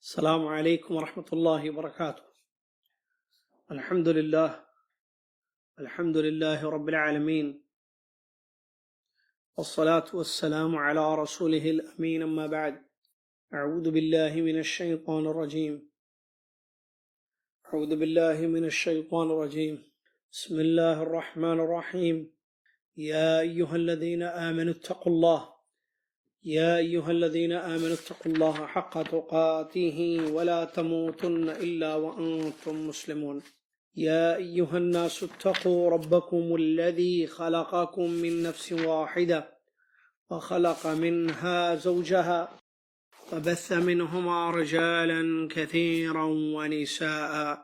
السلام عليكم ورحمة الله وبركاته. الحمد لله رب العالمين، والصلاة والسلام على رسوله الأمين، أما بعد. أعوذ بالله من الشيطان الرجيم. بسم الله الرحمن الرحيم. يا أيها الذين آمنوا اتقوا الله حق تقاته ولا تموتن إلا وأنتم مسلمون. يا أيها الناس اتقوا ربكم الذي خلقكم من نفس واحدة وخلق منها زوجها وبث منهما رجالا كثيرا ونساء،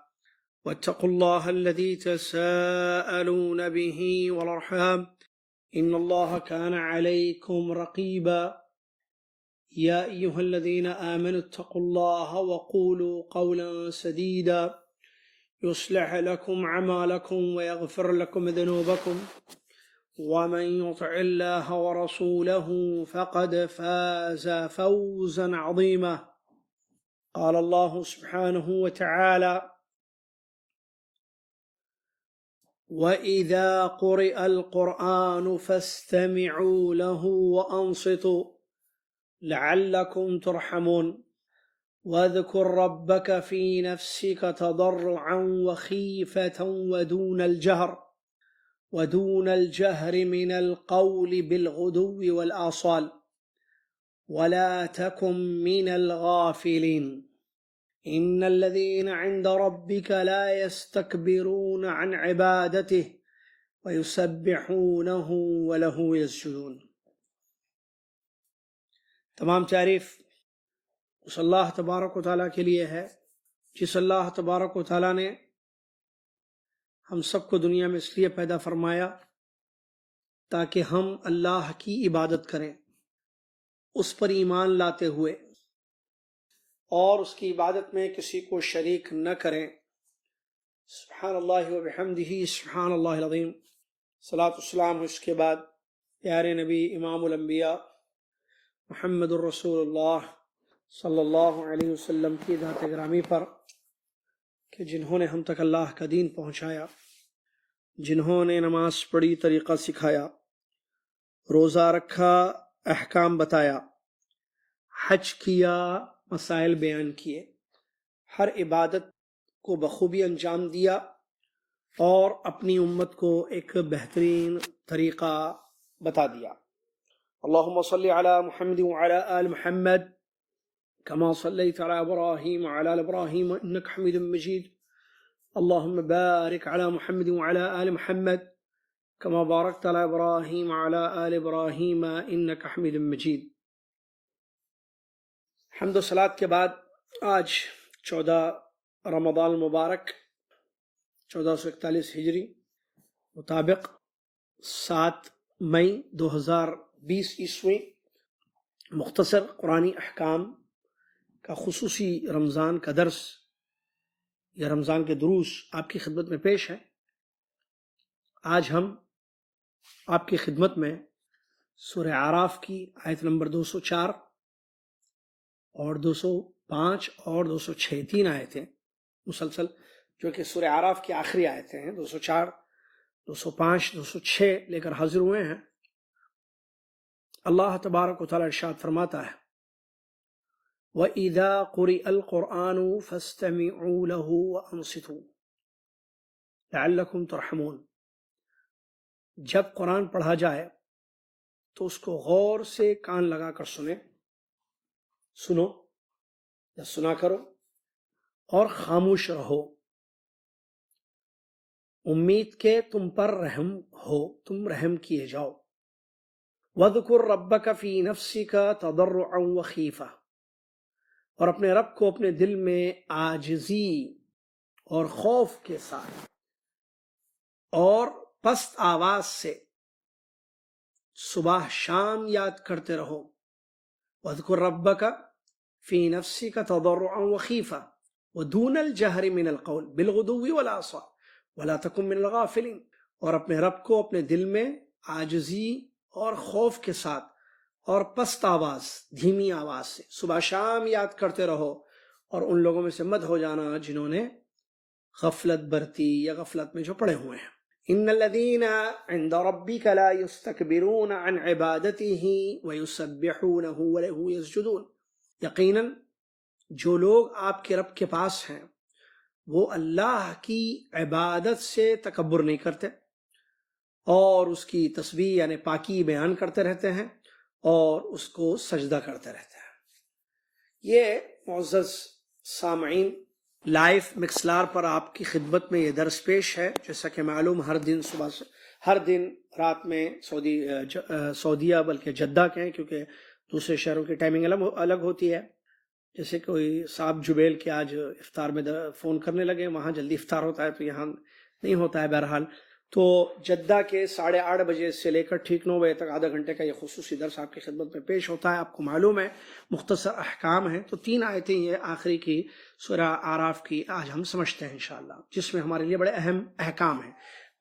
واتقوا الله الذي تساءلون به والأرحام إن الله كان عليكم رقيبا. يا أيها الذين آمنوا اتقوا الله وقولوا قولا سديدا يصلح لكم أعمالكم ويغفر لكم ذنوبكم، ومن يطع الله ورسوله فقد فاز فوزا عظيما. قال الله سبحانه وتعالى: وإذا قرئ القرآن فاستمعوا له وأنصتوا لعلكم ترحمون. واذكر ربك في نفسك تضرعا وخيفة ودون الجهر من القول بالغدو والآصال ولا تكن من الغافلين. إن الذين عند ربك لا يستكبرون عن عبادته ويسبحونه وله يسجدون. تمام تعریف اس اللہ تبارک و تعالیٰ کے لیے ہے جس اللہ تبارک و تعالیٰ نے ہم سب کو دنیا میں اس لیے پیدا فرمایا تاکہ ہم اللہ کی عبادت کریں، اس پر ایمان لاتے ہوئے، اور اس کی عبادت میں کسی کو شریک نہ کریں۔ سبحان اللہ و بحمدہ، سبحان اللہ العظیم۔ صلاۃ والسلام اس کے بعد پیارے نبی امام الانبیاء محمد الرسول اللہ صلی اللہ علیہ وسلم کی ذات گرامی پر کہ جنہوں نے ہم تک اللہ کا دین پہنچایا، جنہوں نے نماز پڑھی، طریقہ سکھایا، روزہ رکھا، احکام بتایا، حج کیا، مسائل بیان کیے، ہر عبادت کو بخوبی انجام دیا اور اپنی امت کو ایک بہترین طریقہ بتا دیا۔ اللہم صلی علی محمد وعلی آل محمد كما صليت على إبراهيم وعلى آل إبراهيم إنك حميد مجيد. اللهم بارك على محمد وعلى آل محمد كما باركت على إبراهيم وعلى آل إبراهيم إنك حميد مجيد. حمد و صلات کے بعد آج 14 رمضان المبارک 1441 ہجری مطابق 7 مئی 2020 عیسوی مختصر قرآنی احکام کا خصوصی رمضان کا درس یا رمضان کے دروس آپ کی خدمت میں پیش ہے۔ آج ہم آپ کی خدمت میں سورہ اعراف کی آیت نمبر 204 اور 205 اور 206 تین آیتیں مسلسل، جو کہ سورہ اعراف کی آخری آیتیں ہیں، 204 205 206 لے کر حاضر ہوئے ہیں۔ اللہ تبارک و تعالی ارشاد فرماتا ہے: وَإِذَا قُرِئَ الْقُرْآنُ فَاسْتَمِعُوا لَهُ وَأَنصِتُوا لَعَلَّكُمْ تُرْحَمُونَ۔ جب قرآن پڑھا جائے تو اس کو غور سے کان لگا کر سنو یا سنا کرو اور خاموش رہو، امید کہ تم پر رحم ہو، تم رحم کیے جاؤ۔ وَاذْكُرْ رَبَّكَ فِي نَفْسِكَ تَضَرُّعًا وَخِيفَةً، اور اپنے رب کو اپنے دل میں عاجزی اور خوف کے ساتھ اور پست آواز سے صبح شام یاد کرتے رہو۔ وَاذْكُرْ رَبَّكَ فِي نَفْسِكَ تَضَرُّعًا وَخِيفَةً وَدُونَ الْجَهْرِ مِنَ الْقَوْلِ بِالْغُدُوِّ وَالْآصَالِ وَلَا تَكُن مِّنَ الْغَافِلِينَ، اور اپنے رب کو اپنے دل میں عاجزی اور خوف کے ساتھ اور پست آواز، دھیمی آواز سے صبح شام یاد کرتے رہو، اور ان لوگوں میں سے مت ہو جانا جنہوں نے غفلت برتی یا غفلت میں جو پڑے ہوئے ہیں۔ ان الذین عند ربک لا یستکبرون عن عبادته ویسبحونہ وله یسجدون، یقیناً جو لوگ آپ کے رب کے پاس ہیں وہ اللہ کی عبادت سے تکبر نہیں کرتے اور اس کی تسبیح یعنی پاکی بیان کرتے رہتے ہیں اور اس کو سجدہ کرتے رہتے ہیں۔ یہ معزز سامعین، لائف مکسلار پر آپ کی خدمت میں یہ درس پیش ہے۔ جیسا کہ معلوم ہر دن رات میں سعودیہ بلکہ جدہ کے ہیں، کیونکہ دوسرے شہروں کی ٹائمنگ الگ ہوتی ہے۔ جیسے کوئی صاحب جبیل کے آج افطار میں فون کرنے لگے، وہاں جلدی افطار ہوتا ہے تو یہاں نہیں ہوتا ہے۔ بہرحال تو جدہ کے 8:30 بجے سے لے کر ٹھیک 9 بجے تک آدھا گھنٹے کا یہ خصوصی درس آپ کی خدمت میں پیش ہوتا ہے۔ آپ کو معلوم ہے مختصر احکام ہیں، تو 3 آیتیں یہ آخری کی سورہ اعراف کی آج ہم سمجھتے ہیں انشاءاللہ، جس میں ہمارے لیے بڑے اہم احکام ہیں۔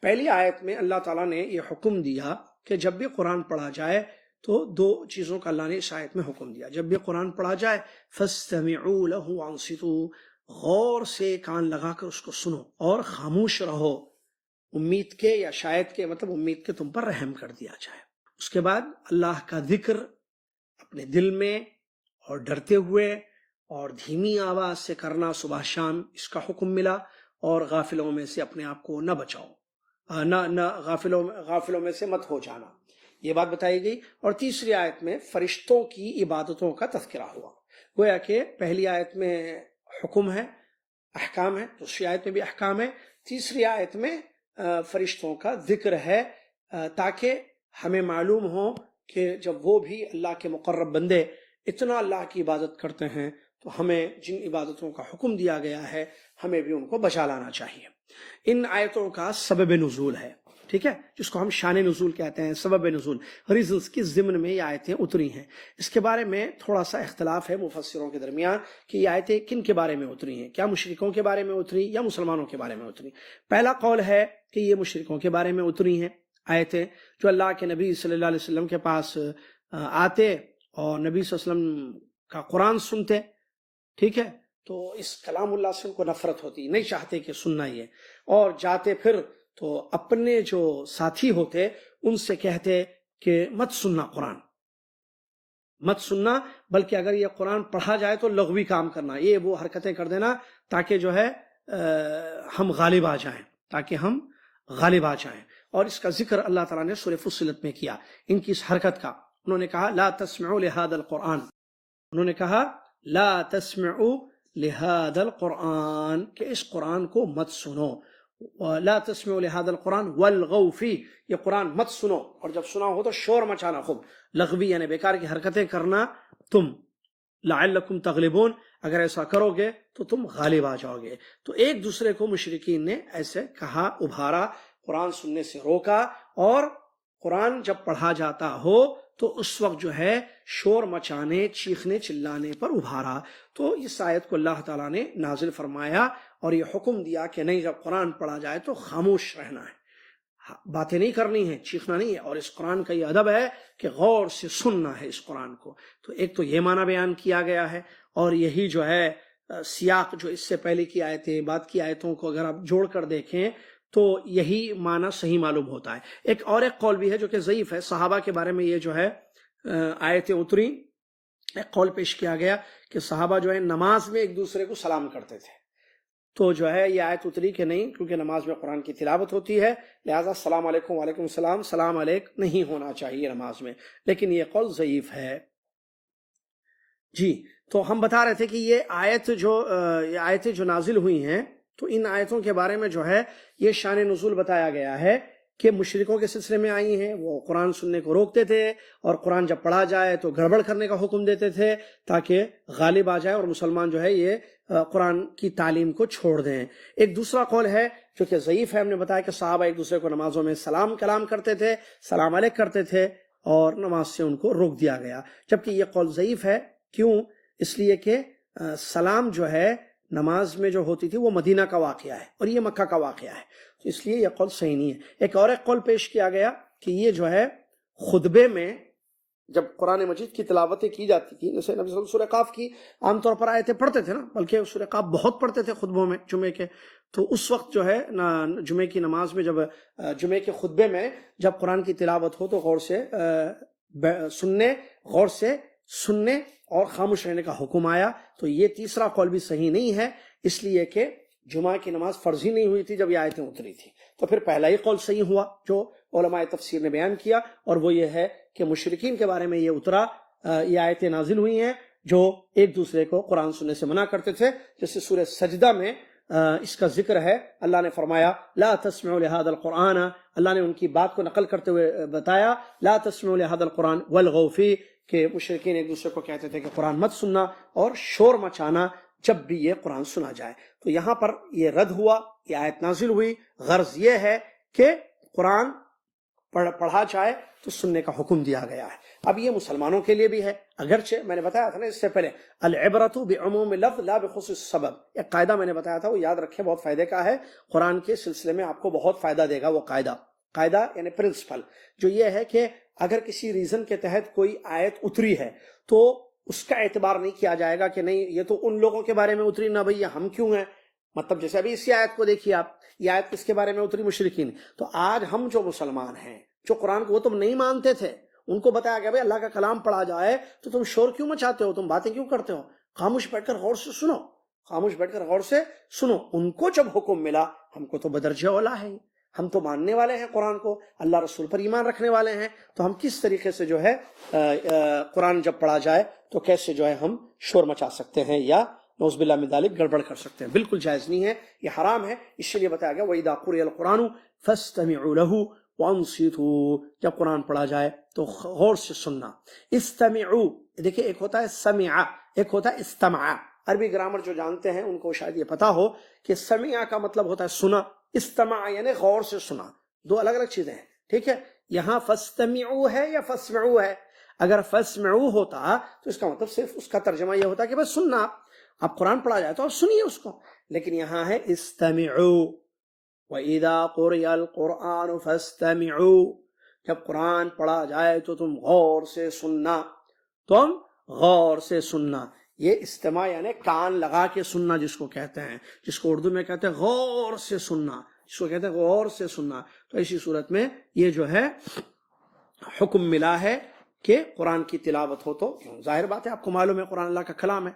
پہلی آیت میں اللہ تعالیٰ نے یہ حکم دیا کہ جب بھی قرآن پڑھا جائے تو 2 چیزوں کا اللہ نے اس آیت میں حکم دیا۔ جب بھی قرآن پڑھا جائے فَاسْتَمِعُوا لَهُ وَأَنصِتُوا، غور سے کان لگا کر اس کو سنو اور خاموش رہو، امید کے یا شاید کے مطلب امید کے تم پر رحم کر دیا جائے۔ اس کے بعد اللہ کا ذکر اپنے دل میں اور ڈرتے ہوئے اور دھیمی آواز سے کرنا صبح شام، اس کا حکم ملا، اور غافلوں میں سے اپنے آپ کو نہ بچاؤ، نہ غافلوں میں سے مت ہو جانا، یہ بات بتائی گئی۔ اور تیسری آیت میں فرشتوں کی عبادتوں کا تذکرہ ہوا، گویا کہ پہلی آیت میں حکم ہے، احکام ہے، دوسری آیت میں بھی احکام ہے، تیسری آیت میں فرشتوں کا ذکر ہے، تاکہ ہمیں معلوم ہو کہ جب وہ بھی اللہ کے مقرب بندے اتنا اللہ کی عبادت کرتے ہیں تو ہمیں جن عبادتوں کا حکم دیا گیا ہے ہمیں بھی ان کو بچا لانا چاہیے۔ ان آیتوں کا سبب نزول ہے، ٹھیک ہے، جس کو ہم شان نزول کہتے ہیں، سبب نزول، ریزنز کی ضمن میں یہ آیتیں اتری ہیں۔ اس کے بارے میں تھوڑا سا اختلاف ہے مفسروں کے درمیان کہ یہ آیتیں کن کے بارے میں اتری ہیں، کیا مشرکوں کے بارے میں اتری یا مسلمانوں کے بارے میں اتری۔ پہلا قول ہے کہ یہ مشرکوں کے بارے میں اتری ہیں آیتیں، جو اللہ کے نبی صلی اللہ علیہ وسلم کے پاس آتے اور نبی صلی اللہ علیہ وسلم کا قرآن سنتے، ٹھیک ہے، تو اس کلام اللہ سے ان کو نفرت ہوتی، نہیں چاہتے کہ سننا یہ، اور جاتے پھر تو اپنے جو ساتھی ہوتے ان سے کہتے کہ مت سننا قرآن، مت سننا، بلکہ اگر یہ قرآن پڑھا جائے تو لغوی کام کرنا، یہ وہ حرکتیں کر دینا تاکہ جو ہے ہم غالب آ جائیں، تاکہ ہم غالب آ جائیں۔ اور اس کا ذکر اللہ تعالیٰ نے سورہ فصلت میں کیا، ان کی اس حرکت کا۔ انہوں نے کہا لا تسمعوا لهذا القرآن، انہوں نے کہا لا تسمعوا لهذا القرآن، کہ اس قرآن کو مت سنو، لا تسمعوا لهذا القرآن والغوا فيه، یہ قرآن مت سنو، اور جب سنا ہو تو شور مچانا خوب، لغوی یعنی بیکار کی حرکتیں کرنا تم، لعلکم تغلبون، اگر ایسا کرو گے تو تم غالب آ جاؤ گے۔ تو ایک دوسرے کو مشرکین نے ایسے کہا، ابھارا، قرآن سننے سے روکا، اور قرآن جب پڑھا جاتا ہو تو اس وقت جو ہے شور مچانے، چیخنے چلانے پر ابھارا۔ تو اس آیت کو اللہ تعالیٰ نے نازل فرمایا اور یہ حکم دیا کہ نہیں، جب قرآن پڑھا جائے تو خاموش رہنا ہے، باتیں نہیں کرنی ہے، چیخنا نہیں ہے، اور اس قرآن کا یہ ادب ہے کہ غور سے سننا ہے اس قرآن کو۔ تو ایک تو یہ معنی بیان کیا گیا ہے، اور یہی جو ہے سیاق جو اس سے پہلے کی آیتیں، بعد کی آیتوں کو اگر آپ جوڑ کر دیکھیں تو یہی معنی صحیح معلوم ہوتا ہے۔ ایک قول بھی ہے جو کہ ضعیف ہے، صحابہ کے بارے میں یہ جو ہے آیتیں اتری، ایک قول پیش کیا گیا کہ صحابہ جو ہے نماز میں ایک دوسرے کو سلام کرتے تھے، تو جو ہے یہ آیت اتری کہ نہیں، کیونکہ نماز میں قرآن کی تلاوت ہوتی ہے، لہٰذا السلام علیکم وعلیکم السلام، سلام علیک نہیں ہونا چاہیے نماز میں، لیکن یہ قول ضعیف ہے۔ جی، تو ہم بتا رہے تھے کہ یہ آیتیں جو نازل ہوئی ہیں، تو ان آیتوں کے بارے میں جو ہے یہ شان نزول بتایا گیا ہے کہ مشرکوں کے سلسلے میں آئی ہیں، وہ قرآن سننے کو روکتے تھے، اور قرآن جب پڑھا جائے تو گڑبڑ کرنے کا حکم دیتے تھے تاکہ غالب آ جائے اور مسلمان جو ہے یہ قرآن کی تعلیم کو چھوڑ دیں۔ ایک دوسرا قول ہے جو کہ ضعیف ہے، ہم نے بتایا کہ صحابہ ایک دوسرے کو نمازوں میں سلام کلام کرتے تھے، سلام علیک کرتے تھے، اور نماز سے ان کو روک دیا گیا، جبکہ یہ قول ضعیف ہے۔ کیوں؟ اس لیے کہ سلام جو ہے نماز میں جو ہوتی تھی وہ مدینہ کا واقعہ ہے اور یہ مکہ کا واقعہ ہے، تو اس لیے یہ قول صحیح نہیں ہے۔ ایک قول پیش کیا گیا کہ یہ جو ہے خطبے میں جب قرآن مجید کی تلاوتیں کی جاتی تھیں، جیسے نبی صلی اللہ علیہ وسلم سورہ قاف کی عام طور پر آیتیں پڑھتے تھے نا، بلکہ سورہ قاف بہت پڑھتے تھے خطبوں میں جمعے کے، تو اس وقت جو ہے جمعے کی نماز میں، جب جمعے کے خطبے میں جب قرآن کی تلاوت ہو تو غور سے سننے اور خاموش رہنے کا حکم آیا۔ تو یہ تیسرا قول بھی صحیح نہیں ہے، اس لیے کہ جمعہ کی نماز فرض ہی نہیں ہوئی تھی جب یہ آیتیں اتری تھی۔ تو پھر پہلا ہی قول صحیح ہوا جو علماء تفسیر نے بیان کیا، اور وہ یہ ہے کہ مشرکین کے بارے میں یہ اترا، یہ آیتیں نازل ہوئی ہیں جو ایک دوسرے کو قرآن سننے سے منع کرتے تھے۔ جیسے سورہ سجدہ میں اس کا ذکر ہے، اللہ نے فرمایا لا تسمعوا لهذا القرآن، اللہ نے ان کی بات کو نقل کرتے ہوئے بتایا لا تسمعوا لهذا القرآن والغوا فيه، کہ مشرکین ایک دوسرے کو کہتے تھے کہ قرآن مت سننا اور شور مچانا جب بھی یہ قرآن سنا جائے۔ تو یہاں پر یہ رد ہوا، یہ آیت نازل ہوئی، غرض یہ ہے کہ قرآن پڑھا جائے تو سننے کا حکم دیا گیا ہے۔ اب یہ مسلمانوں کے لیے بھی ہے، اگرچہ میں نے بتایا تھا نا اس سے پہلے العبرۃ بعموم لفظ لا بخصوص سبب، ایک قاعدہ میں نے بتایا تھا، وہ یاد رکھیں، بہت فائدے کا ہے، قرآن کے سلسلے میں آپ کو بہت فائدہ دے گا۔ وہ قاعدہ یعنی پرنسپل جو یہ ہے کہ اگر کسی ریزن کے تحت کوئی آیت اتری ہے تو اس کا اعتبار نہیں کیا جائے گا کہ نہیں یہ تو ان لوگوں کے بارے میں اتری، نہ بھئی ہم کیوں ہیں۔ مطلب جیسے ابھی اسی آیت کو دیکھیے آپ، یہ آیت کس کے بارے میں اتری؟ مشرکین۔ تو آج ہم جو مسلمان ہیں، جو قرآن کو وہ تم نہیں مانتے تھے، ان کو بتایا گیا بھائی اللہ کا کلام پڑھا جائے تو تم شور کیوں مچاتے ہو، تم باتیں کیوں کرتے ہو، خاموش بیٹھ کر غور سے سنو، خاموش بیٹھ کر غور سے سنو۔ ان کو جب حکم ملا، ہم کو تو بدرجہ اولا ہے، ہم تو ماننے والے ہیں قرآن کو، اللہ رسول پر ایمان رکھنے والے ہیں، تو ہم کس طریقے سے جو ہے قرآن جب پڑھا جائے تو کیسے جو ہے ہم شور مچا سکتے ہیں یا نعوذ باللہ من ذالک گڑبڑ کر سکتے ہیں؟ بالکل جائز نہیں ہے، یہ حرام ہے۔ اس لیے بتایا گیا وَإِذَا قُرِئَ الْقُرْآنُ فَاسْتَمِعُوا لَهُ وَأَنصِتُوا، جب قرآن پڑھا جائے تو غور سے سننا۔ استمعوا، دیکھیں ایک ہوتا ہے سمع، ایک ہوتا ہے استمع۔ عربی گرامر جو جانتے ہیں ان کو شاید یہ پتا ہو کہ سمع کا مطلب ہوتا ہے سنا، استمع یعنی غور سے سنا، دو الگ الگ چیزیں ہیں، ٹھیک ہے؟ یہاں فاستمعوا ہے یا فاسمعوا ہے؟ اگر فاسمعوا ہوتا تو اس کا مطلب صرف اس کا ترجمہ یہ ہوتا کہ بس سننا، آپ قرآن پڑھا جائے تو آپ سنیے اس کو، لیکن یہاں ہے استمعوا، وَإِذَا قُرِئَ الْقُرْآنُ فَاسْتَمِعُوا، جب قرآن پڑھا جائے تو تم غور سے سننا، تم غور سے سننا۔ یہ استماع یعنی کان لگا کے سننا جس کو کہتے ہیں، جس کو اردو میں کہتے ہیں غور سے سننا، جس کو کہتے ہیں غور سے سننا۔ تو اسی صورت میں یہ جو ہے حکم ملا ہے کہ قرآن کی تلاوت ہو تو ظاہر بات ہے، آپ کو معلوم ہے قرآن اللہ کا کلام ہے،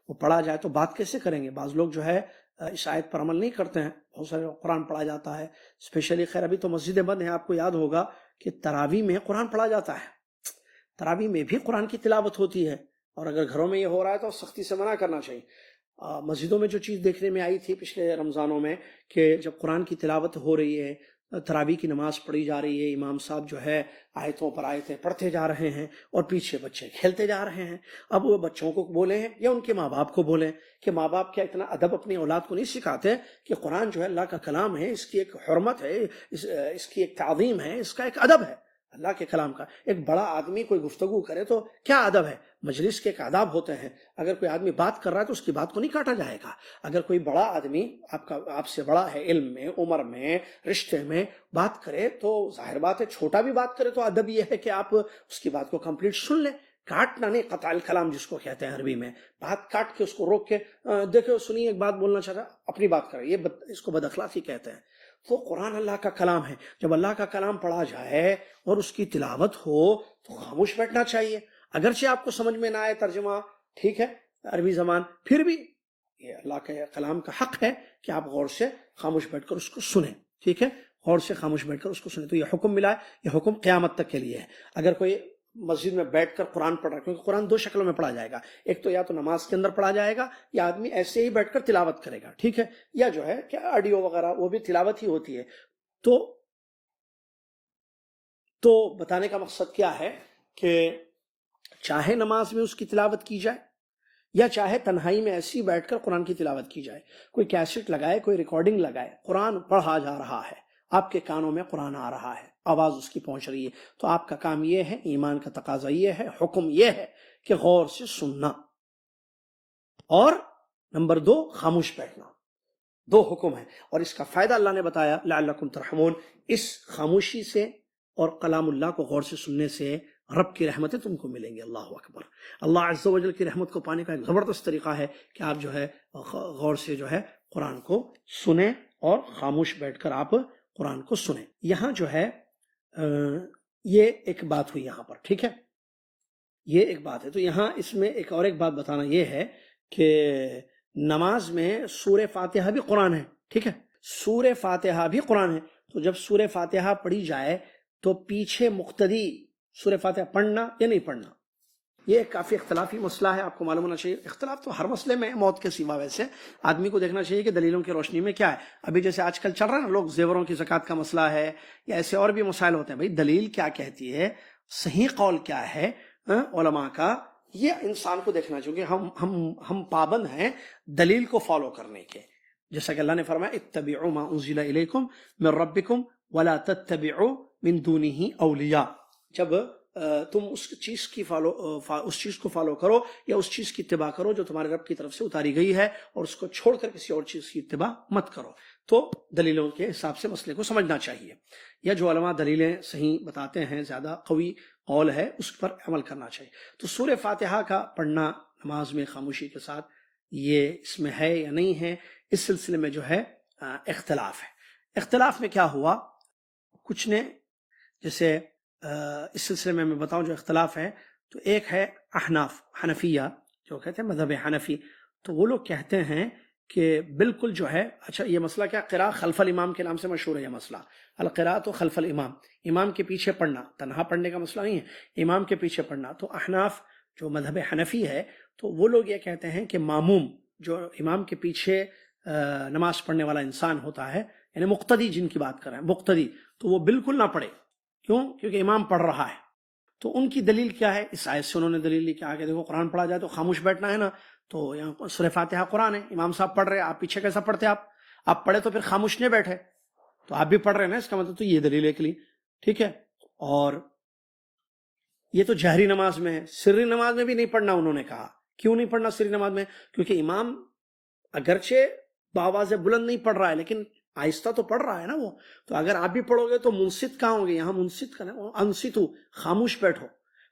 وہ پڑھا جائے تو بات کیسے کریں گے؟ بعض لوگ جو ہے اس آیت پر عمل نہیں کرتے ہیں، بہت سارے قرآن پڑھا جاتا ہے، اسپیشلی خیر ابھی تو مسجدیں بند ہیں، آپ کو یاد ہوگا کہ تراویح میں قرآن پڑھا جاتا ہے، تراویح میں بھی قرآن کی تلاوت ہوتی ہے، اور اگر گھروں میں یہ ہو رہا ہے تو سختی سے منع کرنا چاہیے۔ مسجدوں میں جو چیز دیکھنے میں آئی تھی پچھلے رمضانوں میں کہ جب قرآن کی تلاوت ہو رہی ہے، تراویح کی نماز پڑھی جا رہی ہے، امام صاحب جو ہے آیتوں پر آیتیں پڑھتے جا رہے ہیں اور پیچھے بچے کھیلتے جا رہے ہیں۔ اب وہ بچوں کو بولیں یا ان کے ماں باپ کو بولیں کہ ماں باپ کیا اتنا ادب اپنی اولاد کو نہیں سکھاتے کہ قرآن جو ہے اللہ کا کلام ہے، اس کی ایک حرمت ہے، اس کی ایک تعظیم ہے، اس کا ایک ادب ہے اللہ کے کلام کا۔ ایک بڑا آدمی کوئی گفتگو کرے تو کیا ادب ہے؟ مجلس کے ایک آداب ہوتے ہیں، اگر کوئی آدمی بات کر رہا ہے تو اس کی بات کو نہیں کاٹا جائے گا۔ اگر کوئی بڑا آدمی آپ سے بڑا ہے، علم میں، عمر میں، رشتے میں، بات کرے تو ظاہر بات ہے چھوٹا بھی بات کرے تو ادب یہ ہے کہ آپ اس کی بات کو کمپلیٹ سن لیں، کاٹنا نہیں، قطع الکلام جس کو کہتے ہیں عربی میں، بات کاٹ کے اس کو روک کے دیکھو سنیے ایک بات بولنا چاہتا اپنی بات کرے، یہ اس کو بد اخلاقی کہتے ہیں۔ تو قرآن اللہ کا کلام ہے، جب اللہ کا کلام پڑھا جائے اور اس کی تلاوت ہو تو خاموش بیٹھنا چاہیے، اگرچہ آپ کو سمجھ میں نہ آئے ترجمہ، ٹھیک ہے، عربی زبان، پھر بھی یہ اللہ کے کلام کا حق ہے کہ آپ غور سے خاموش بیٹھ کر اس کو سنیں، ٹھیک ہے، غور سے خاموش بیٹھ کر اس کو سنیں۔ تو یہ حکم ملا ہے، یہ حکم قیامت تک کے لیے ہے۔ اگر کوئی مسجد میں بیٹھ کر قرآن پڑھ رہا ہے، کیونکہ قرآن دو شکلوں میں پڑھا جائے گا، ایک تو یا تو نماز کے اندر پڑھا جائے گا یا آدمی ایسے ہی بیٹھ کر تلاوت کرے گا، ٹھیک ہے، یا جو ہے کہ آڈیو وغیرہ وہ بھی تلاوت ہی ہوتی ہے۔ تو بتانے کا مقصد کیا ہے کہ چاہے نماز میں اس کی تلاوت کی جائے یا چاہے تنہائی میں ایسی بیٹھ کر قرآن کی تلاوت کی جائے، کوئی کیسٹ لگائے، کوئی ریکارڈنگ لگائے، قرآن پڑھا جا رہا ہے، آپ کے کانوں میں قرآن آ رہا ہے، آواز اس کی پہنچ رہی ہے، تو آپ کا کام یہ ہے، ایمان کا تقاضا یہ ہے، حکم یہ ہے کہ غور سے سننا، اور نمبر 2 خاموش بیٹھنا۔ دو حکم ہیں، اور اس کا فائدہ اللہ نے بتایا لعلکم ترحمون، اس خاموشی سے اور کلام اللہ کو غور سے سننے سے رب کی رحمتیں تم کو ملیں گی۔ اللہ اکبر۔ اللہ عز و جل کی رحمت کو پانے کا ایک زبردست طریقہ ہے کہ آپ جو ہے غور سے جو ہے قرآن کو سنیں اور خاموش بیٹھ کر آپ قرآن کو سنیں۔ یہاں جو ہے یہ ایک بات ہوئی یہاں پر، ٹھیک ہے، یہ ایک بات ہے۔ تو یہاں اس میں ایک اور ایک بات بتانا یہ ہے کہ نماز میں سورہ فاتحہ بھی قرآن ہے، ٹھیک ہے، سورہ فاتحہ بھی قرآن ہے۔ تو جب سورہ فاتحہ پڑھی جائے تو پیچھے مقتدی سورہ فاتحہ پڑھنا یا نہیں پڑھنا، یہ ایک کافی اختلافی مسئلہ ہے، آپ کو معلوم ہونا چاہیے۔ اختلاف تو ہر مسئلے میں موت کے سوا، ویسے آدمی کو دیکھنا چاہیے کہ دلیلوں کی روشنی میں کیا ہے۔ ابھی جیسے آج کل چل رہا ہے نا، لوگ زیوروں کی زکوٰۃ کا مسئلہ ہے یا ایسے اور بھی مسائل ہوتے ہیں، بھائی دلیل کیا کہتی ہے، صحیح قول کیا ہے علماء کا، یہ انسان کو دیکھنا چاہیے۔ ہم پابند ہیں دلیل کو فالو کرنے کے، جیسا کہ اللہ نے فرمایا اتبعوا ما انزل الیکم من ربکم ولا تتبعوا من دونہ اولیاء۔ جب تم اس چیز کو فالو کرو یا اس چیز کی اتباع کرو جو تمہارے رب کی طرف سے اتاری گئی ہے، اور اس کو چھوڑ کر کسی اور چیز کی اتباع مت کرو۔ تو دلیلوں کے حساب سے مسئلے کو سمجھنا چاہیے، یا جو علماء دلیلیں صحیح بتاتے ہیں، زیادہ قوی قول ہے، اس پر عمل کرنا چاہیے۔ تو سورہ فاتحہ کا پڑھنا نماز میں خاموشی کے ساتھ، یہ اس میں ہے یا نہیں ہے، اس سلسلے میں جو ہے اختلاف ہے۔ اختلاف میں کیا ہوا، کچھ نے جیسے اس سلسلے میں بتاؤں جو اختلاف ہے، تو ایک ہے احناف، حنفیہ جو کہتے ہیں مذہب حنفی، تو وہ لوگ کہتے ہیں کہ بالکل جو ہے، اچھا یہ مسئلہ کیا، قراءۃ خلف الامام کے نام سے مشہور ہے یہ مسئلہ، القراءۃ خلف الامام، امام کے پیچھے پڑھنا، تنہا پڑھنے کا مسئلہ نہیں ہے، امام کے پیچھے پڑھنا۔ تو احناف جو مذہب حنفی ہے، تو وہ لوگ یہ کہتے ہیں کہ ماموم جو امام کے پیچھے نماز پڑھنے والا انسان ہوتا ہے، یعنی مقتدی جن کی بات کر رہے ہیں، مقتدی، تو وہ بالکل نہ پڑھے۔ کیوں؟ کیونکہ امام پڑھ رہا ہے۔ تو ان کی دلیل کیا ہے؟ اس آیت سے انہوں نے دلیل لی کہ آگے دیکھو قرآن پڑھا جائے تو خاموش بیٹھنا ہے نا، تو یہاں سورہ فاتحہ قرآن ہے، امام صاحب پڑھ رہے ہیں، آپ پیچھے کیسا پڑھتے؟ آپ پڑھے تو پھر خاموش نہیں بیٹھے، تو آپ بھی پڑھ رہے ہیں نا، اس کا مطلب تو یہ دلیل ہے کے لیے، ٹھیک ہے۔ اور یہ تو جہری نماز میں ہے، سری نماز میں بھی نہیں پڑھنا انہوں نے کہا۔ کیوں نہیں پڑھنا سری نماز میں؟ کیونکہ امام اگرچہ بآواز بلند نہیں پڑھ رہا ہے لیکن آہستہ تو پڑھ رہا ہے نا وہ، تو اگر آپ بھی پڑھو گے تو منصت کہاں ہوں گے؟ یہاں منصت کا انصتو، خاموش بیٹھو،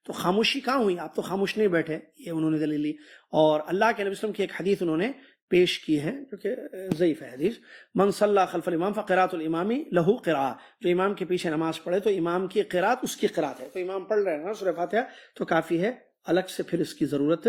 تو خاموشی کہاں ہوئی؟ آپ تو خاموش نہیں بیٹھے، یہ انہوں نے دلیل لی۔ اور اللہ کے نبی صلی اللہ علیہ وسلم کی ایک حدیث انہوں نے پیش کی ہے جو کہ ضعیف ہے حدیث، من صلی خلف الامام فقراۃ الامام لہ قراءۃ، جو امام کے پیچھے نماز پڑھے تو امام کی قراءت اس کی قراءت ہے۔ تو امام پڑھ رہے ہیں نا سورہ فاتحہ تو کافی ہے، الگ سے پھر اس کی ضرورت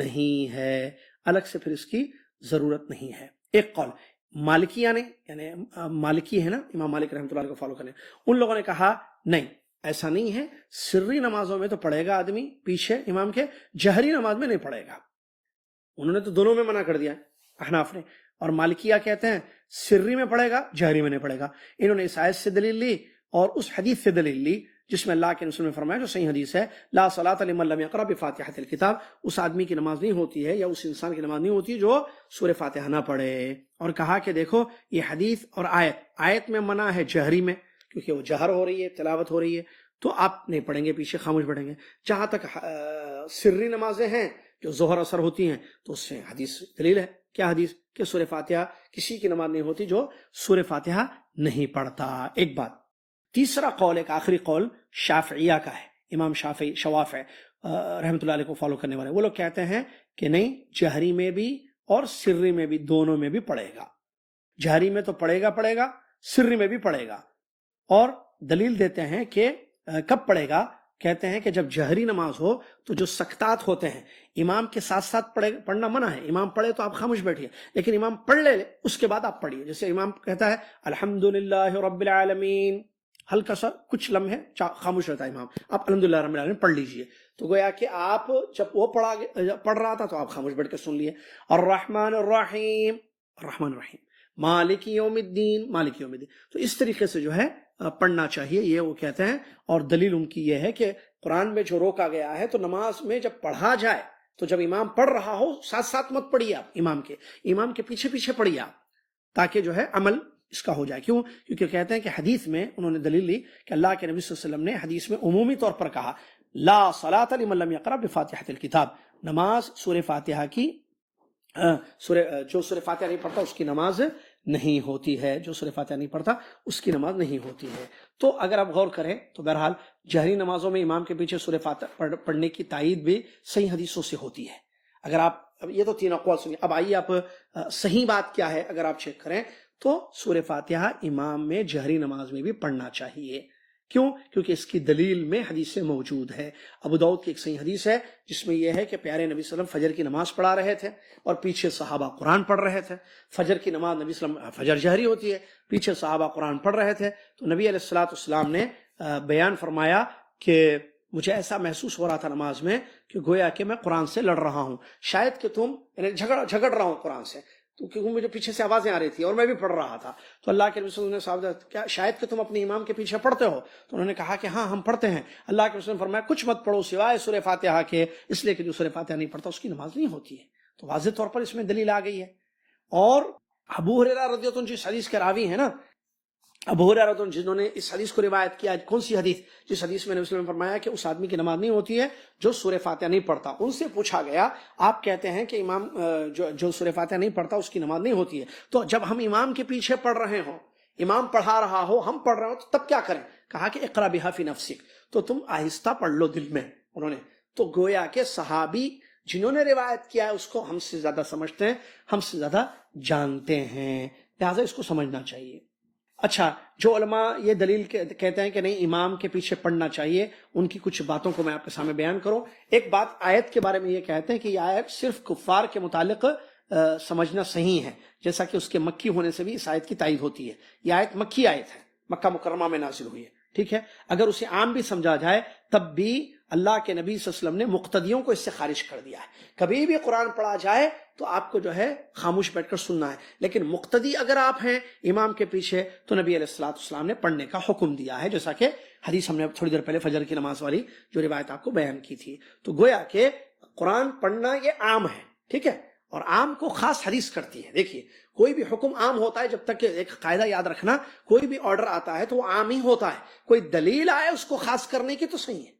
نہیں ہے، الگ سے پھر اس کی ضرورت نہیں ہے۔ ایک قول مالکیہ نے، یعنی مالکی ہے نا، امام مالک رحمۃ اللہ علیہ کو فالو کرنے، ان لوگوں نے کہا نہیں ایسا نہیں ہے، سری نمازوں میں تو پڑھے گا آدمی پیچھے امام کے، جہری نماز میں نہیں پڑھے گا۔ انہوں نے تو دونوں میں منع کر دیا احناف نے، اور مالکیہ کہتے ہیں سری میں پڑھے گا، جہری میں نہیں پڑھے گا۔ انہوں نے اس آیت سے دلیل لی اور اس حدیث سے دلیل لی جس میں اللہ کے رسول نے فرمایا، جو صحیح حدیث ہے، لا صلاۃ لمن لم یقرأ بفاتحۃ الکتاب، اس آدمی کی نماز نہیں ہوتی ہے یا اس انسان کی نماز نہیں ہوتی جو سورہ فاتحہ نہ پڑھے۔ اور کہا کہ دیکھو یہ حدیث اور آیت میں منع ہے جہری میں، کیونکہ وہ جہر ہو رہی ہے، تلاوت ہو رہی ہے، تو آپ نہیں پڑھیں گے، پیچھے خاموش بیٹھیں گے۔ جہاں تک سری نمازیں ہیں جو ظہر اثر ہوتی ہیں تو اس سے حدیث دلیل ہے، کیا حدیث؟ کہ سورہ فاتحہ کسی کی نماز نہیں ہوتی جو سورہ فاتحہ نہیں پڑھتا۔ ایک بات۔ تیسرا قول، ایک آخری قول شافعیہ کا ہے، امام شوافع رحمۃ اللہ علیہ کو فالو کرنے والے، وہ لوگ کہتے ہیں کہ نہیں، جہری میں بھی اور سری میں بھی، دونوں میں بھی پڑھے گا۔ جہری میں تو پڑھے گا، سری میں بھی پڑھے گا۔ اور دلیل دیتے ہیں کہ کب پڑھے گا؟ کہتے ہیں کہ جب جہری نماز ہو تو جو سکتات ہوتے ہیں، امام کے ساتھ ساتھ پڑھنا منع ہے، امام پڑھے تو آپ خاموش بیٹھیے، لیکن امام پڑھ لے اس کے بعد آپ پڑھیے۔ جیسے امام کہتا ہے الحمدللہ رب العالمین، ہلکا سا کچھ لمحے خاموش رہتا ہے امام، آپ الحمدللہ رب العالمین پڑھ لیجئے، تو گویا کہ آپ جب وہ پڑھ رہا تھا تو آپ خاموش بیٹھ کے سن لیے۔ الرحمن الرحیم، الرحمن الرحیم، مالک یوم الدین، مالک یوم الدین، تو اس طریقے سے جو ہے پڑھنا چاہیے، یہ وہ کہتے ہیں۔ اور دلیل ان کی یہ ہے کہ قرآن میں جو روکا گیا ہے تو نماز میں جب پڑھا جائے تو جب امام پڑھ رہا ہو ساتھ ساتھ مت پڑھیے، آپ امام کے پیچھے پیچھے پڑھیے آپ، تاکہ جو ہے عمل اس کا ہو جائے۔ کیوں؟ کیونکہ کہتے ہیں کہ حدیث میں انہوں نے دلیل لی کہ اللہ کے نبی صلی اللہ علیہ وسلم نے حدیث میں عمومی طور پر کہا لا صلاۃ لمن لم یقرأ بفاتحۃ الکتاب، نماز سورہ فاتحہ کی جو سورہ فاتحہ نہیں پڑھتا اس کی نماز نہیں ہوتی ہے، جو سورہ فاتحہ نہیں پڑھتا اس کی نماز نہیں ہوتی ہے۔ تو اگر آپ غور کریں تو بہرحال جہری نمازوں میں امام کے پیچھے سورہ فاتحہ پڑھنے کی تائید بھی صحیح حدیثوں سے ہوتی ہے۔ اگر آپ یہ تو تین اقوال سنیے، اب آئیے آپ صحیح بات کیا ہے اگر آپ چیک کریں تو سورہ فاتحہ امام میں جہری نماز میں بھی پڑھنا چاہیے۔ کیوں؟ کیونکہ اس کی دلیل میں حدیث موجود ہے۔ ابو داؤد کی ایک صحیح حدیث ہے جس میں یہ ہے کہ پیارے نبی صلی اللہ علیہ وسلم فجر کی نماز پڑھا رہے تھے اور پیچھے صحابہ قرآن پڑھ رہے تھے۔ فجر کی نماز نبی صلی اللہ علیہ وسلم فجر جہری ہوتی ہے، پیچھے صحابہ قرآن پڑھ رہے تھے، تو نبی علیہ الصلوۃ والسلام نے بیان فرمایا کہ مجھے ایسا محسوس ہو رہا تھا نماز میں کہ گویا کہ میں قرآن سے لڑ رہا ہوں، شاید کہ تم یعنی جھگڑ رہا ہوں قرآن سے، کیونکہ مجھے پیچھے سے آوازیں آ رہی تھی اور میں بھی پڑھ رہا تھا۔ تو اللہ کے رسول نے صاحب کیا شاید کہ تم اپنے امام کے پیچھے پڑھتے ہو؟ تو انہوں نے کہا کہ ہاں ہم پڑھتے ہیں۔ اللہ کے رسول نے فرمایا کچھ مت پڑھو سوائے سورہ فاتحہ کے، اس لیے کہ جو سورہ فاتحہ نہیں پڑھتا اس کی نماز نہیں ہوتی ہے۔ تو واضح طور پر اس میں دلیل آ گئی ہے۔ اور ابو ہریرہ رضی اللہ عنہ جس حدیث کے راوی ہیں نا، ابو ہریرہ رضی اللہ عنہ جنہوں نے اس حدیث کو روایت کیا، کون سی حدیث؟ جس حدیث میں نبی صلی اللہ علیہ وسلم نے فرمایا کہ اس آدمی کی نماز نہیں ہوتی ہے جو سورہ فاتحہ نہیں پڑھتا۔ ان سے پوچھا گیا آپ کہتے ہیں کہ امام جو سورہ فاتحہ نہیں پڑھتا اس کی نماز نہیں ہوتی ہے، تو جب ہم امام کے پیچھے پڑھ رہے ہوں، امام پڑھا رہا ہو، ہم پڑھ رہے ہوں، تو تب کیا کریں؟ کہا کہ اقرا بہا فی نفسک، تو تم آہستہ پڑھ لو دل میں۔ انہوں نے تو گویا کہ صحابی جنہوں نے روایت کیا ہے اس کو ہم سے زیادہ سمجھتے ہیں، ہم سے زیادہ جانتے ہیں، لہٰذا اس کو سمجھنا چاہیے۔ اچھا، جو علماء یہ دلیل کہتے ہیں کہ نہیں امام کے پیچھے پڑھنا چاہیے، ان کی کچھ باتوں کو میں آپ کے سامنے بیان کروں۔ ایک بات آیت کے بارے میں یہ کہتے ہیں کہ یہ آیت صرف کفار کے متعلق سمجھنا صحیح ہے، جیسا کہ اس کے مکی ہونے سے بھی اس آیت کی تائید ہوتی ہے۔ یہ آیت مکی آیت ہے، مکہ مکرمہ میں نازل ہوئی ہے، ٹھیک ہے۔ اگر اسے عام بھی سمجھا جائے تب بھی اللہ کے نبی صلی اللہ علیہ وسلم نے مقتدیوں کو اس سے خارج کر دیا ہے۔ کبھی بھی قرآن پڑھا جائے تو آپ کو جو ہے خاموش بیٹھ کر سننا ہے، لیکن مقتدی اگر آپ ہیں امام کے پیچھے تو نبی علیہ الصلوۃ والسلام نے پڑھنے کا حکم دیا ہے، جیسا کہ حدیث ہم نے تھوڑی دیر پہلے فجر کی نماز والی جو روایت آپ کو بیان کی تھی۔ تو گویا کہ قرآن پڑھنا یہ عام ہے، ٹھیک ہے، اور عام کو خاص حدیث کرتی ہے۔ دیکھیے کوئی بھی حکم عام ہوتا ہے جب تک کہ ایک قاعدہ یاد رکھنا، کوئی بھی آرڈر آتا ہے تو وہ عام ہی ہوتا ہے، کوئی دلیل آئے اس کو خاص کرنے کی تو صحیح ہے،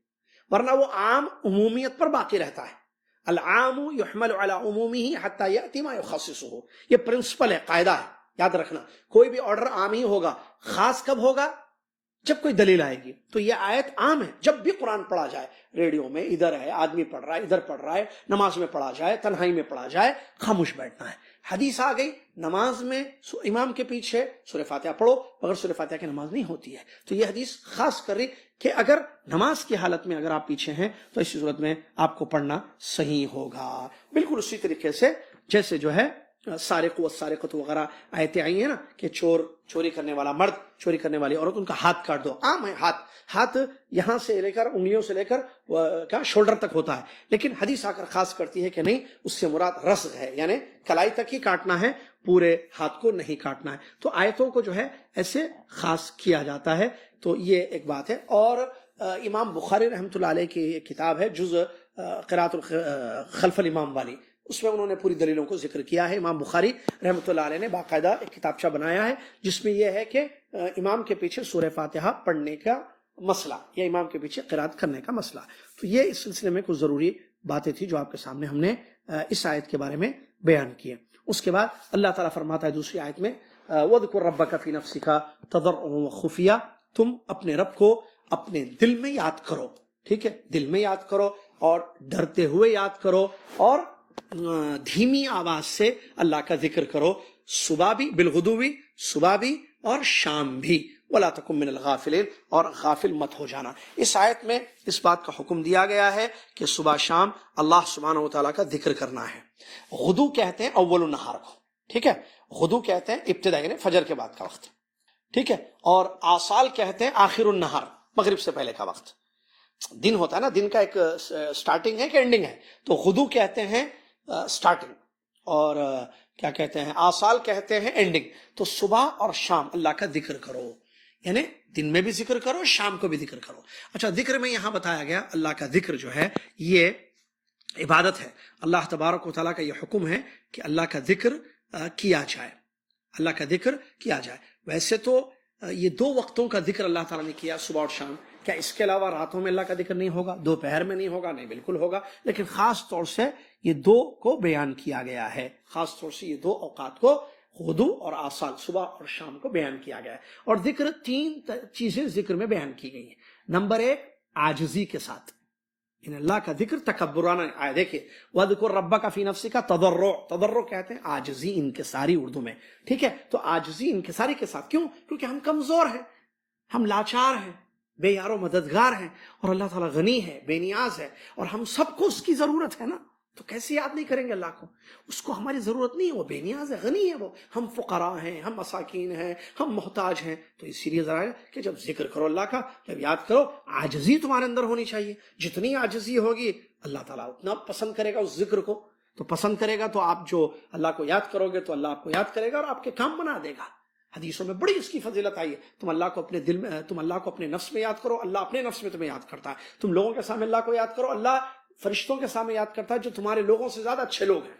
ورنہ وہ عام عمومیت پر باقی رہتا ہے۔ العام يحمل على عمومه حتى يأتي ما يخصصه، یہ پرنسپل ہے، قاعدہ ہے، یاد رکھنا۔ کوئی بھی آرڈر عام ہی ہوگا، خاص کب ہوگا؟ جب کوئی دلیل آئے گی۔ تو یہ آیت عام ہے، جب بھی قرآن پڑھا جائے، ریڈیو میں ادھر ہے آدمی پڑھ رہا ہے، ادھر پڑھ رہا ہے، نماز میں پڑھا جائے، تنہائی میں پڑھا جائے، خاموش بیٹھنا ہے۔ حدیث آ گئی نماز میں امام کے پیچھے سورہ فاتحہ پڑھو، مگر سورہ فاتحہ کی نماز نہیں ہوتی ہے، تو یہ حدیث خاص کر رہی کہ اگر نماز کی حالت میں اگر آپ پیچھے ہیں تو اسی صورت میں آپ کو پڑھنا صحیح ہوگا۔ بالکل اسی طریقے سے جیسے جو ہے سارق و سارقۃ وغیرہ آیتیں آئی ہیں نا کہ چوری کرنے والا مرد، چوری کرنے والی عورت، ان کا ہاتھ کاٹ دو، عام ہے۔ ہاتھ یہاں سے لے کر انگلیوں سے لے کر کیا شولڈر تک ہوتا ہے، لیکن حدیث آ کر خاص کرتی ہے کہ نہیں، اس سے مراد رسغ ہے، یعنی کلائی تک ہی کاٹنا ہے، پورے ہاتھ کو نہیں کاٹنا ہے۔ تو آیتوں کو جو ہے ایسے خاص کیا جاتا ہے، تو یہ ایک بات ہے۔ اور امام بخاری رحمۃ اللہ علیہ کی ایک کتاب ہے جز قراءۃ خلف الامام والی، اس میں انہوں نے پوری دلیلوں کو ذکر کیا ہے۔ امام بخاری رحمۃ اللہ علیہ نے باقاعدہ ایک کتابچہ بنایا ہے جس میں یہ ہے کہ امام کے پیچھے سورہ فاتحہ پڑھنے کا مسئلہ یا امام کے پیچھے قرات کرنے کا مسئلہ۔ تو یہ اس سلسلے میں کچھ ضروری باتیں تھی جو آپ کے سامنے ہم نے اس آیت کے بارے میں بیان کی۔ اس کے بعد اللہ تعالیٰ فرماتا ہے دوسری آیت میں وَاذْكُر رَبَّكَ فِي نَفْسِكَ تَضَرُّعًا وَخُفْيًا، تم اپنے رب کو اپنے دل میں یاد کرو، ٹھیک ہے، دل میں یاد کرو اور ڈرتے ہوئے یاد کرو اور دھیمی آواز سے اللہ کا ذکر کرو، صبح بھی بالغدوی، صبح بھی اور شام بھی، وَلَا تَكُن مِّنَ الْغَافِلِينَ، اور غافل مت ہو جانا۔ اس آیت میں اس بات کا حکم دیا گیا ہے کہ صبح شام اللہ سبحانہ و تعالیٰ کا ذکر کرنا ہے۔ غدو کہتے ہیں اول النہار کو، ٹھیک ہے، غدو کہتے ہیں ابتدا یعنی فجر کے بعد کا وقت، ٹھیک ہے، اور آصال کہتے ہیں آخر النہار، مغرب سے پہلے کا وقت۔ دن ہوتا ہے نا، دن کا ایک سٹارٹنگ ہے کہ اینڈنگ ہے، تو غدو کہتے ہیں سٹارٹنگ، اور کیا کہتے ہیں، آصال کہتے ہیں اینڈنگ۔ تو صبح اور شام اللہ کا ذکر کرو، یعنی دن میں بھی ذکر کرو، شام کو بھی ذکر کرو۔ اچھا، ذکر میں یہاں بتایا گیا اللہ کا ذکر جو ہے یہ عبادت ہے، اللہ تبارک و تعالیٰ کا یہ حکم ہے کہ اللہ کا ذکر کیا جائے، اللہ کا ذکر کیا جائے۔ ویسے تو یہ دو وقتوں کا ذکر اللہ تعالیٰ نے کیا، صبح اور شام، کیا اس کے علاوہ راتوں میں اللہ کا ذکر نہیں ہوگا، دوپہر میں نہیں ہوگا؟ نہیں، بالکل ہوگا، لیکن خاص طور سے یہ دو کو بیان کیا گیا ہے، خاص طور سے یہ دو اوقات کو غدو اور آصال، صبح اور شام کو بیان کیا گیا ہے. اور ذکر 3 چیزیں ذکر میں بیان کی گئی ہیں. نمبر 1 عاجزی کے ساتھ، ان اللہ کا ذکر تکبرانہ آیا. دیکھیے وَاذْكُرْ رَبَّكَ فِي نَفْسِكَ، تضرع کہتے ہیں عاجزی انکساری اردو میں، ٹھیک ہے. تو عاجزی انکساری کے ساتھ، کیوں؟ کیونکہ ہم کمزور ہیں، ہم لاچار ہیں، بے یار و مددگار ہیں، اور اللہ تعالیٰ غنی ہے، بے نیاز ہے، اور ہم سب کو اس کی ضرورت ہے نا. تو کیسے یاد نہیں کریں گے اللہ کو؟ اس کو ہماری ضرورت نہیں ہے، وہ بے نیاز ہے، غنی ہے. وہ ہم فقراء ہیں، ہم مساکین ہیں، ہم محتاج ہیں. تو اسی لیے ذرا کہ جب ذکر کرو اللہ کا، جب یاد کرو، عاجزی تمہارے اندر ہونی چاہیے. جتنی عاجزی ہوگی اللہ تعالیٰ اتنا پسند کرے گا اس ذکر کو. تو پسند کرے گا تو آپ جو اللہ کو یاد کرو گے تو اللہ آپ کو یاد کرے گا اور آپ کے کام بنا دے گا. حدیثوں میں بڑی اس کی فضیلت آئی ہے. تم اللہ کو اپنے دل میں، تم اللہ کو اپنے نفس میں یاد کرو، اللہ اپنے نفس میں تمہیں یاد کرتا ہے. تم لوگوں کے سامنے اللہ کو یاد کرو، اللہ فرشتوں کے سامنے یاد کرتا ہے جو تمہارے لوگوں سے زیادہ اچھے لوگ ہیں،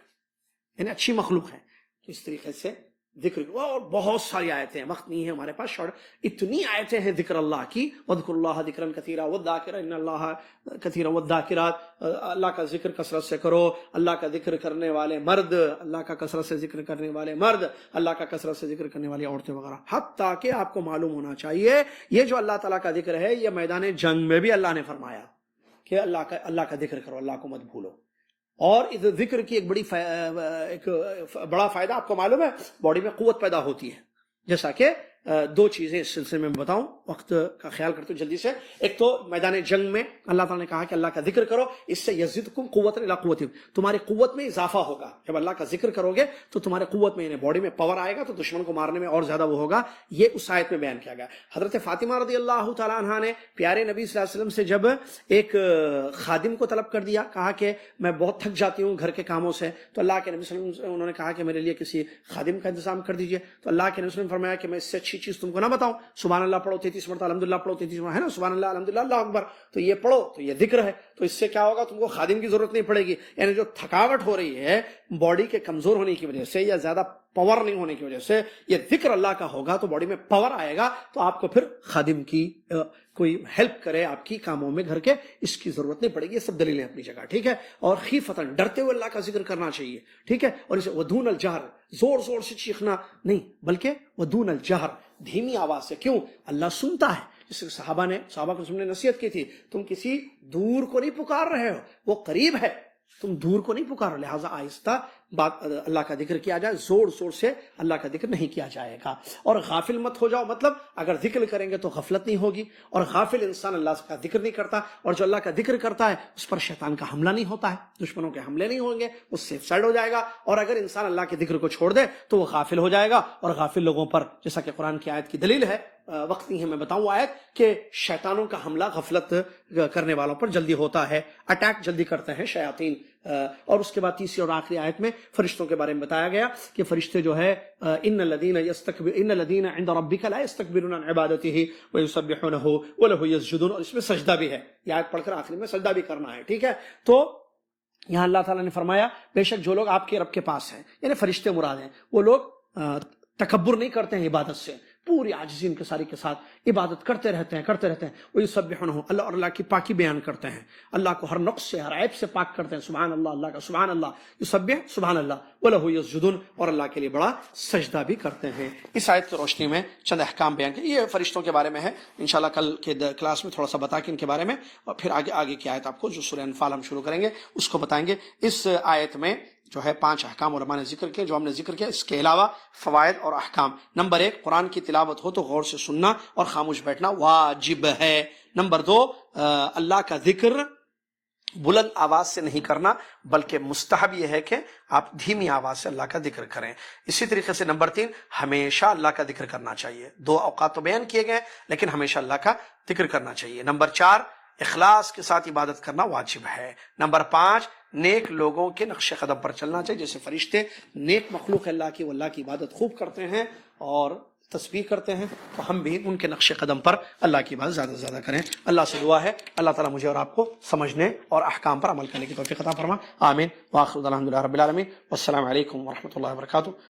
یعنی اچھی مخلوق ہیں. تو اس طریقے سے ذکر، اور بہت ساری آیتیں ہیں، وقت نہیں ہے ہمارے پاس، اتنی آیتیں ہیں ذکر اللہ کی. وَاذْكُرُوا اللَّهَ ذِكْرًا كَثِيرًا وَالذَّاكِرِينَ إِنَّ اللَّهَ كَثِيرًا وَالذَّاكِرَاتِ. اللہ کا ذکر کثرت سے کرو، اللہ کا ذکر کرنے والے مرد، اللہ کا کثرت سے ذکر کرنے والے مرد، اللہ کا کثرت سے ذکر کرنے والی عورتیں وغیرہ. حتیٰ کہ آپ کو معلوم ہونا چاہیے یہ جو اللہ تعالیٰ کا ذکر ہے، یہ میدان جنگ میں بھی اللہ نے فرمایا کہ اللہ کا ذکر کرو، اللہ کو مت بھولو. اور اس ذکر کی ایک بڑا فائدہ آپ کو معلوم ہے، باڈی میں قوت پیدا ہوتی ہے. جیسا کہ 2 چیزیں اس سلسلے میں بتاؤں، وقت کا خیال کرتے ہوں جلدی سے. ایک تو میدان جنگ میں اللہ تعالیٰ نے کہا کہ اللہ کا ذکر کرو، اس سے یزدکم قوۃ الی قوتکم، تمہاری قوت میں اضافہ ہوگا. جب اللہ کا ذکر کرو گے تو تمہارے قوت میں، یعنی باڈی میں پاور آئے گا، تو دشمن کو مارنے میں اور زیادہ وہ ہوگا. یہ اس آیت میں بیان کیا گیا. حضرت فاطمہ رضی اللہ تعالیٰ عنہا نے پیارے نبی صلی اللہ علیہ وسلم سے جب ایک خادم کو طلب کر دیا، کہا کہ میں بہت تھک جاتی ہوں گھر کے کاموں سے، تو اللہ کے نبی صلی اللہ علیہ وسلم انہوں نے کہا کہ میرے لیے کسی خادم کا انتظام کر دیجئے. تو اللہ کے نبی صلی اللہ علیہ وسلم نے فرمایا کہ میں اس سے اچھی چیز تم کو نہ بتاؤں. سبحان اللہ پڑھو 33 مرتبہ، الحمدللہ پڑھو 33 مرتبہ، ہے نا، سبحان اللہ الحمدللہ اللہ اکبر. تو یہ پڑھو، تو یہ ذکر ہے. تو اس سے کیا ہوگا، تم کو خادم کی ضرورت نہیں پڑے گی. یعنی جو تھکاوٹ ہو رہی ہے باڈی کے کمزور ہونے کی وجہ سے یا زیادہ پاور نہیں ہونے کی وجہ سے، یہ ذکر اللہ کا ہوگا تو باڈی میں پاور آئے گا. تو آپ کو پھر خادم کی کوئی ہیلپ کرے آپ کی کاموں میں گھر کے، اس کی ضرورت نہیں پڑے گی. یہ سب دلیلیں اپنی جگہ، ٹھیک ہے. اور خیفتاً، ڈرتے ہوئے اللہ کا ذکر کرنا چاہیے، ٹھیک ہے. اور اسے ودون الجہر، زور زور سے چیخنا نہیں، بلکہ ودون الجہر، دھیمی آواز سے. کیوں؟ اللہ سنتا ہے. جس صحابہ کو نے نصیحت کی تھی، تم کسی دور کو نہیں پکار رہے ہو، وہ قریب ہے، تم دور کو نہیں پکارو. لہٰذا آہستہ بات اللہ کا ذکر کیا جائے، زور زور سے اللہ کا ذکر نہیں کیا جائے گا. اور غافل مت ہو جاؤ، مطلب اگر ذکر کریں گے تو غفلت نہیں ہوگی. اور غافل انسان اللہ کا ذکر نہیں کرتا، اور جو اللہ کا ذکر کرتا ہے اس پر شیطان کا حملہ نہیں ہوتا ہے، دشمنوں کے حملے نہیں ہوں گے، وہ سیف سائڈ ہو جائے گا. اور اگر انسان اللہ کے ذکر کو چھوڑ دے تو وہ غافل ہو جائے گا. اور غافل لوگوں پر، جیسا کہ قرآن کی آیت کی دلیل ہے، وقت نہیں ہے میں بتاؤں آیت، کہ شیطانوں کا حملہ غفلت کرنے والوں پر جلدی ہوتا ہے، اٹیک جلدی کرتے ہیں شیاطین. اور اس کے بعد تیسری اور آخری آیت میں فرشتوں کے بارے میں بتایا گیا کہ فرشتے جو ہے ان الذین عند ربک لا یستکبرون عن عبادتہ ویسبحونہ ولہ یسجدون. اور اس میں سجدہ بھی ہے، یہ آیت پڑھ کر آخری میں سجدہ بھی کرنا ہے، ٹھیک ہے. تو یہاں اللہ تعالیٰ نے فرمایا بے شک جو لوگ آپ کے رب کے پاس ہیں، یعنی فرشتے مراد ہیں، وہ لوگ تکبر نہیں کرتے ہیں عبادت سے، پوری عاجزی انکساری کے ساتھ عبادت کرتے رہتے ہیں. وَيُسَبِّحُونَ، اللہ اور اللہ کی پاکی بیان کرتے ہیں، اللہ کو ہر نقص سے، ہر عیب سے پاک کرتے ہیں. سبحان اللہ، اللہ کا سبحان اللہ، یسبح سبحان اللہ، وَلَهُ يَسْجُدُونَ، اور اللہ کے لیے بڑا سجدہ بھی کرتے ہیں. اس آیت کی روشنی میں چند احکام بیان کیے. یہ فرشتوں کے بارے میں ہے، انشاءاللہ کل کے کلاس میں تھوڑا سا بتا کے ان کے بارے میں، اور پھر آگے کی آیت آپ کو جو سورہ انفال ہم شروع کریں گے اس کو بتائیں گے. اس آیت میں جو ہے 5 احکام علماء نے ذکر کیے، جو ہم نے ذکر کیا. اس کے علاوہ فوائد اور احکام. نمبر 1، قرآن کی تلاوت ہو تو غور سے سننا اور خاموش بیٹھنا واجب ہے. نمبر 2، اللہ کا ذکر بلند آواز سے نہیں کرنا، بلکہ مستحب یہ ہے کہ آپ دھیمی آواز سے اللہ کا ذکر کریں. اسی طریقے سے نمبر 3، ہمیشہ اللہ کا ذکر کرنا چاہیے. 2 اوقات تو بیان کیے گئے لیکن ہمیشہ اللہ کا ذکر کرنا چاہیے. نمبر 4، اخلاص کے ساتھ عبادت کرنا واجب ہے. نمبر 5، نیک لوگوں کے نقش قدم پر چلنا چاہیے. جیسے فرشتے نیک مخلوق اللہ کی، وہ اللہ کی عبادت خوب کرتے ہیں اور تسبیح کرتے ہیں، تو ہم بھی ان کے نقش قدم پر اللہ کی عبادت زیادہ سے زیادہ کریں. اللہ سے دعا ہے اللہ تعالیٰ مجھے اور آپ کو سمجھنے اور احکام پر عمل کرنے کی توفیق عطا فرما. آمین. وآخر الحمد للہ رب العالمین. والسلام علیکم ورحمۃ اللہ وبرکاتہ.